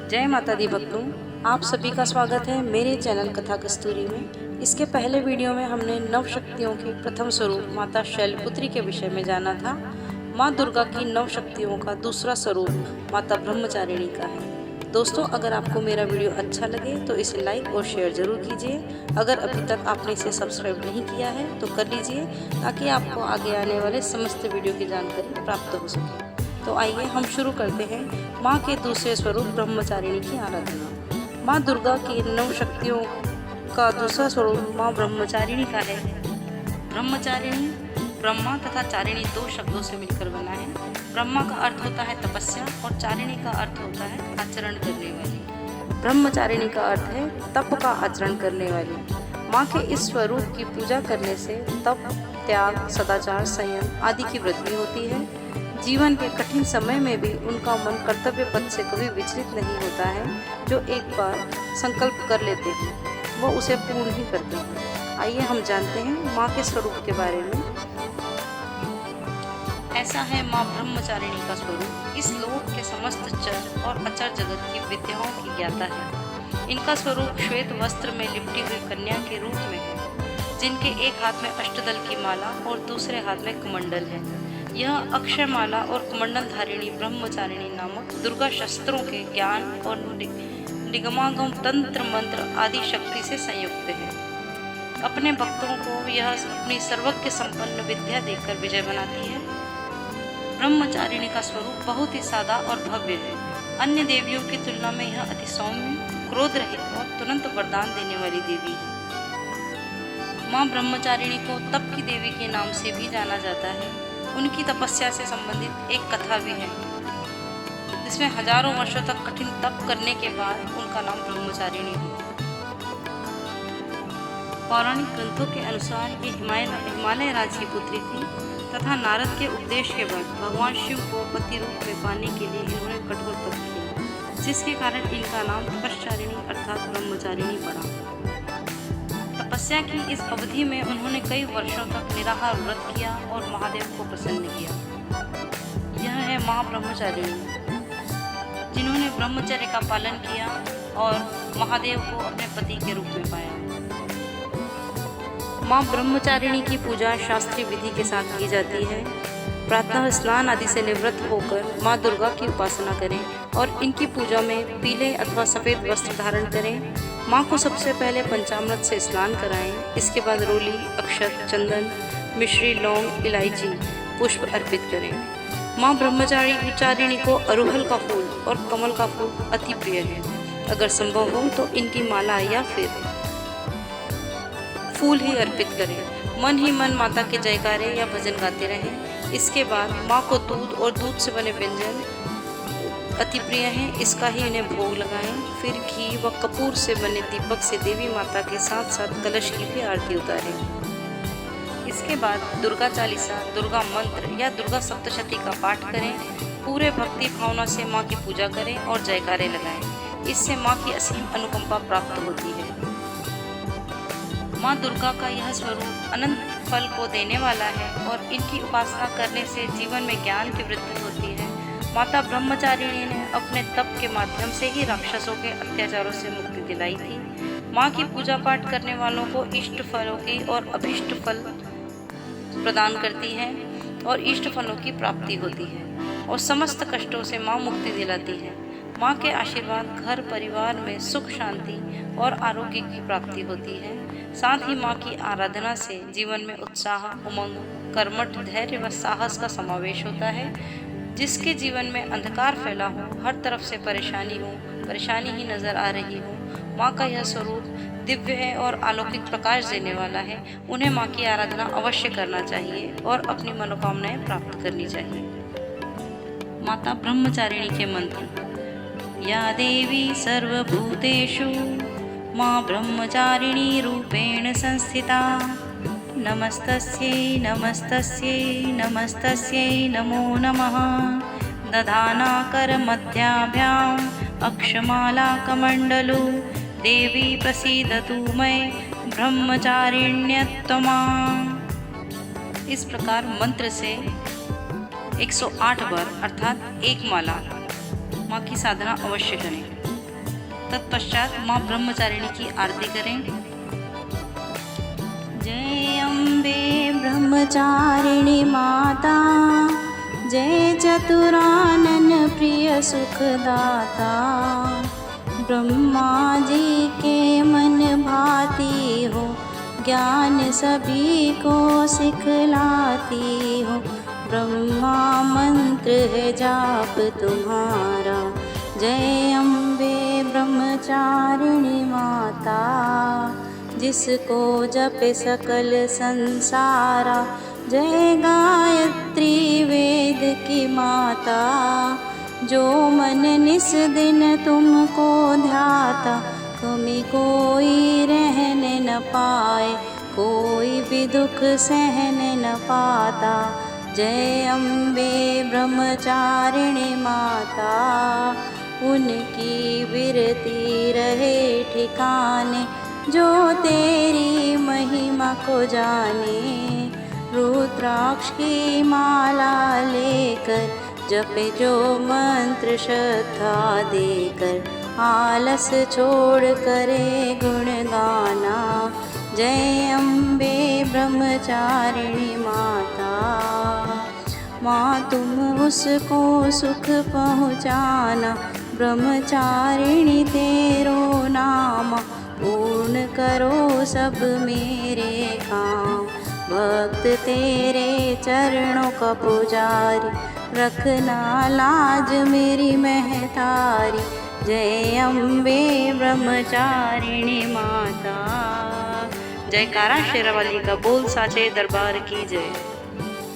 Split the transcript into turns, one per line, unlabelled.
जय माता दी भक्तों, आप सभी का स्वागत है मेरे चैनल कथा कस्तूरी में। इसके पहले वीडियो में हमने नव शक्तियों के प्रथम स्वरूप माता शैलपुत्री के विषय में जाना था। माँ दुर्गा की नव शक्तियों का दूसरा स्वरूप माता ब्रह्मचारिणी का है। दोस्तों, अगर आपको मेरा वीडियो अच्छा लगे तो इसे लाइक और शेयर जरूर कीजिए। अगर अभी तक आपने इसे सब्सक्राइब नहीं किया है तो कर लीजिए, ताकि आपको आगे आने वाले समस्त वीडियो की जानकारी प्राप्त हो सके। तो आइए हम शुरू करते हैं माँ के दूसरे स्वरूप ब्रह्मचारिणी की आराधना। माँ दुर्गा की नव शक्तियों का दूसरा स्वरूप माँ ब्रह्मचारिणी का है। ब्रह्मचारिणी ब्रह्मा तथा चारिणी दो शब्दों से मिलकर बना है। ब्रह्मा का अर्थ होता है तपस्या और चारिणी का अर्थ होता है आचरण करने वाली। ब्रह्मचारिणी का अर्थ है तप का आचरण करने वाली। माँ के इस स्वरूप की पूजा करने से तप, त्याग, सदाचार, संयम आदि की वृद्धि होती है। जीवन के कठिन समय में भी उनका मन कर्तव्य पथ से कभी विचलित नहीं होता है। जो एक बार संकल्प कर लेते हैं वो उसे पूर्ण ही करते हैं। आइए हम जानते हैं माँ के स्वरूप के बारे में। ऐसा है माँ ब्रह्मचारिणी का स्वरूप। इस लोक के समस्त चर और अचर जगत की विद्याओं की ज्ञाता है। इनका स्वरूप श्वेत वस्त्र में लिपटी हुई कन्या के रूप में है, जिनके एक हाथ में अष्टदल की माला और दूसरे हाथ में कमंडल है। यह अक्षयमाला और कमंडल धारिणी ब्रह्मचारिणी नामक दुर्गा शस्त्रों के ज्ञान और निगमागम तंत्र मंत्र आदि शक्ति से संयुक्त है। अपने भक्तों को यह अपनी सर्वज्ञ संपन्न विद्या देकर विजय बनाती है। ब्रह्मचारिणी का स्वरूप बहुत ही सादा और भव्य है। अन्य देवियों की तुलना में यह अति सौम्य, क्रोध रहित और तुरंत वरदान देने वाली देवी है। माँ ब्रह्मचारिणी को तप की देवी के नाम से भी जाना जाता है। उनकी तपस्या से संबंधित एक कथा भी है, जिसमें हजारों वर्षों तक कठिन तप करने के बाद उनका नाम ब्रह्मचारिणी हुआ। पौराणिक ग्रंथों के अनुसार ये हिमालय राज्य की पुत्री थी तथा नारद के उपदेश के बाद भगवान शिव को पति रूप में पाने के लिए इन्होंने कठोर तप किया, जिसके कारण इनका नाम तपश्चारिणी अर्थात ब्रह्मचारिणी पड़ा। तपस्या की इस अवधि में उन्होंने कई वर्षों तक निराहार व्रत किया और महादेव को प्रसन्न किया। यह है माँ ब्रह्मचारिणी, जिन्होंने ब्रह्मचर्य का पालन किया और महादेव को अपने पति के रूप में पाया। माँ ब्रह्मचारिणी की पूजा शास्त्रीय विधि के साथ की जाती है। प्रातः स्नान आदि से निवृत्त होकर माँ दुर्गा की उपासना करें और इनकी पूजा में पीले अथवा सफ़ेद वस्त्र धारण करें। माँ को सबसे पहले पंचामृत से स्नान कराएं। इसके बाद रोली, अक्षत, चंदन, मिश्री, लौंग, इलायची, पुष्प अर्पित करें। माँ ब्रह्मचारिणी को अरुहल का फूल और कमल का फूल अति प्रिय है। अगर संभव हो तो इनकी माला या फिर फूल ही अर्पित करें। मन ही मन माता के जयकारे या भजन गाते रहें। इसके बाद माँ को दूध और दूध से बने व्यंजन अति प्रिय हैं, इसका ही इन्हें भोग लगाएं। फिर घी व कपूर से बने दीपक से देवी माता के साथ साथ कलश की भी आरती उतारें। इसके बाद दुर्गा चालीसा, दुर्गा मंत्र या दुर्गा सप्तशती का पाठ करें। पूरे भक्ति भावना से माँ की पूजा करें और जयकारे लगाएं। इससे माँ की असीम अनुकंपा प्राप्त होती है। माँ दुर्गा का यह स्वरूप अनंत फल को देने वाला है और इनकी उपासना करने से जीवन में ज्ञान की वृद्धि होती है। माता ब्रह्मचारिणी ने अपने तप के माध्यम से ही राक्षसों के अत्याचारों से मुक्ति दिलाई थी। माँ की पूजा पाठ करने वालों को इष्ट फलों की और अभिष्ट फल प्रदान करती है और इष्ट फलों की प्राप्ति होती है और समस्त कष्टों से माँ मुक्ति दिलाती है। माँ के आशीर्वाद घर परिवार में सुख, शांति और आरोग्य की प्राप्ति होती है। साथ ही माँ की आराधना से जीवन में उत्साह, उमंग, कर्मठ, धैर्य व साहस का समावेश होता है। जिसके जीवन में अंधकार फैला हो, हर तरफ से परेशानी ही नजर आ रही हो, माँ का यह स्वरूप दिव्य है और अलौकिक प्रकाश देने वाला है। उन्हें माँ की आराधना अवश्य करना चाहिए और अपनी मनोकामनाएं प्राप्त करनी चाहिए। माता ब्रह्मचारिणी के मंत्र। या देवी सर्वभूतेषु माँ ब्रह्मचारिणी रूपेण संस्थिता। नमस्तस्यै नमस्तस्यै नमस्तस्यै नमो नमः। दधानाकरमध्याभ्याम् अक्षमाला कमण्डलु। देवी प्रसीदतु मयि ब्रह्मचारिण्यत्वमा। इस प्रकार मंत्र से 108 बार अर्थात एक माला माँ की साधना अवश्य करें। तत्पश्चात माँ ब्रह्मचारिणी की आरती करें। जय अम्बे ब्रह्मचारिणी माता, जय चतुरानन प्रिय सुखदाता। ब्रह्मा जी के मन भाती हो, ज्ञान सभी को सिखलाती हो। ब्रह्मा मंत्र है जाप तुम्हारा, जय अम्बे ब्रह्मचारिणी माता। जिसको जप सकल संसारा, जय गायत्री वेद की माता। जो मन निस दिन तुमको ध्याता, कमी कोई रहने न पाए, कोई भी दुख सहन न पाता। जय अम्बे ब्रह्मचारिणी माता। उनकी विरती रहे ठिकाने, जो तेरी महिमा को जाने। रुद्राक्ष की माला लेकर, जपे जो मंत्र श्रद्धा देकर। आलस छोड़ करे गुण गाना, जय अम्बे ब्रह्मचारिणी माता। माँ तुम उसको सुख पहुँचाना, ब्रह्मचारिणी तेरो नाम। पूर्ण करो सब मेरे काम, भक्त तेरे चरणों का पुजारी। रखना लाज मेरी महतारी, जय अम्बे ब्रह्मचारिणी माता। जयकारा शेरावाली का बोल साचे दरबार की जय।